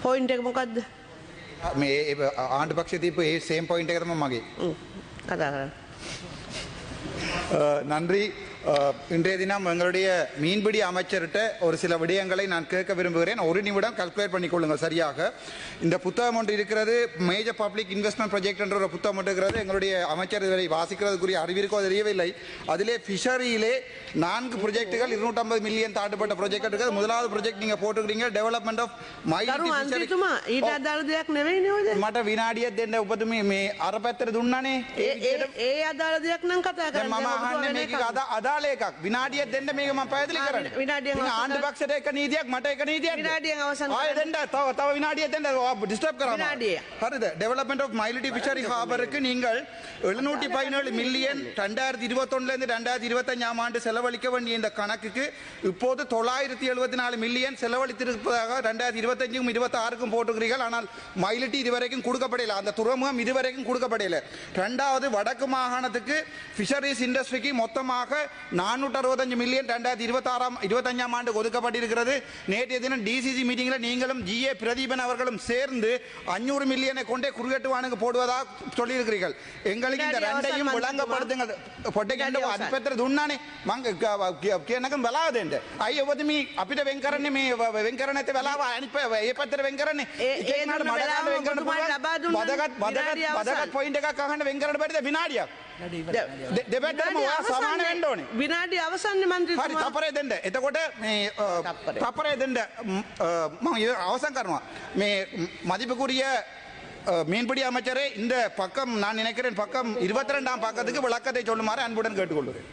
Point එක මොකද්ද? මේ ආණ්ඩු පක්ෂයේ තියපු ඒ සේම් පොයින්ට් එක තමයි මගේ. කතා කරන්න. நன்றி. இன்றைய தினம் எங்களுடைய மீன்பிடி அமைச்சர்கிட்ட ஒரு சில விடயங்களை நான் கேட்க விரும்புகிறேன். ஒரு நிமிடம் கால்குலேட் பண்ணிக்கொள்ளுங்கள் சரியாக. இந்த புத்தகம் ஒன்று இருக்கிறது, மேஜர் பப்ளிக் இன்வெஸ்ட்மெண்ட் ப்ராஜெக்ட் என்ற ஒரு புத்தகம் ஒன்று இருக்கிறது. எங்களுடைய அமைச்சர் இதுவரை வாசிக்கிறதுக்குரிய அறிவிற்கோ தெரியவில்லை. அதிலே ஃபிஷரியிலே 4 ப்ராஜெக்டுகள் 250 மில்லியன் தாண்டப்பட்ட ப்ராஜெக்ட் இருக்குது. முதலாவது ப்ராஜெக்ட் நீங்க போட்டுக்கிறீங்க, டெவலப்மெண்ட் ஆஃப் மைல்டி ஃபிஷரி. ඊට අදාළ දෙයක් නෙවෙයි නේද? මට විනාඩියක් දෙන්න ඔබතුමී මේ අර පැත්තට දුන්නානේ. ඒ අදාළ දෙයක් නම් කතා කරන්න. මම අහන්නේ මේක අදාළ එකක්. විනාඩියක් දෙන්න මේක මම පැහැදිලි කරන්නේ. විනාඩියෙන් ආණ්ඩු පක්ෂයට එක නීතියක් මට එක නීතියක්. විනාඩියෙන් අවසන් ආයෙ දෙන්න තව විනාඩියක් දෙන්න ඩිස්ටර්බ් කරාම. විනාඩිය. හරිද? டெவலப்மெண்ட் ஆஃப் மைல்டி ஃபிஷரி ஹார்பருக்கு நீங்கள் 717 மில்லியன் 2021 இருந்து 2025 ஆண்டு செலவழிக்க வேண்டிய இந்த கணக்குக்கு இப்போது 974 மில்லியன் செலவழித்திருப்பதாக 2025க்கும் 26க்கும் போட்டுக்கிறீர்கள். ஆனால் மைலிட்டி இதுவரைக்கும் கொடுக்கப்படல, அந்த துறைமுகம் இதுவரைக்கும் கொடுக்கப்படல. இரண்டாவது வடக்கு மாகாணத்துக்கு ஃபிஷரிஸ் இண்டஸ்ட்ரிக்கு மொத்தமாக 465 மில்லியன் 2025 ஆண்டு ஒதுக்கப்பட்டிருக்கிறது. நேற்றைய தினம் டிசிசி மீட்டிங்கில் நீங்களும் ஜிஏ பிரதீபன் அவர்களும் சேர்ந்து 500 மில்லியனை கொண்டே குறுகட்டுவானுக்கு போடுவதாக சொல்லியிருக்கிறீர்கள். எங்களுக்கு இந்த ரெண்டையும் விளங்கப்படுத்துங்கள். பொட்டைக்கண்டு අත්පැත්තට දුන්නානේ මං කියනකම් බලාවද එන්න. අයි ඔබතුමී අපිට වෙන් කරන්නේ මේ වෙන් කරන්නේ නැති වෙලාව අනිත් ඒ පැත්තට වෙන් කරන්නේ. ඒ මඩ වෙන් කරන්න පුළුවන්. වදගත් පොයින්ට් එකක් අහන්න වෙන් කරන්න බැරිද විනාඩියක්? දෙපැත්තටම ඔයා සමාන වෙන්න ඕනේ. විනාඩිය අවසන්නේ මන්ත්‍රීතුමා. හරි තපරේ දෙන්න. එතකොට මේ තපරේ දෙන්න මම අවසන් කරනවා. මේ மதிப்புக்குரிய மீன்பிடி அமைச்சரே, இந்த பக்கம் நான் நினைக்கிறேன் பக்கம் 22ஆம் பக்கத்துக்கு விளக்கத்தை சொல்லுமாறு அன்புடன் கேட்டுக்கொள்கிறேன்.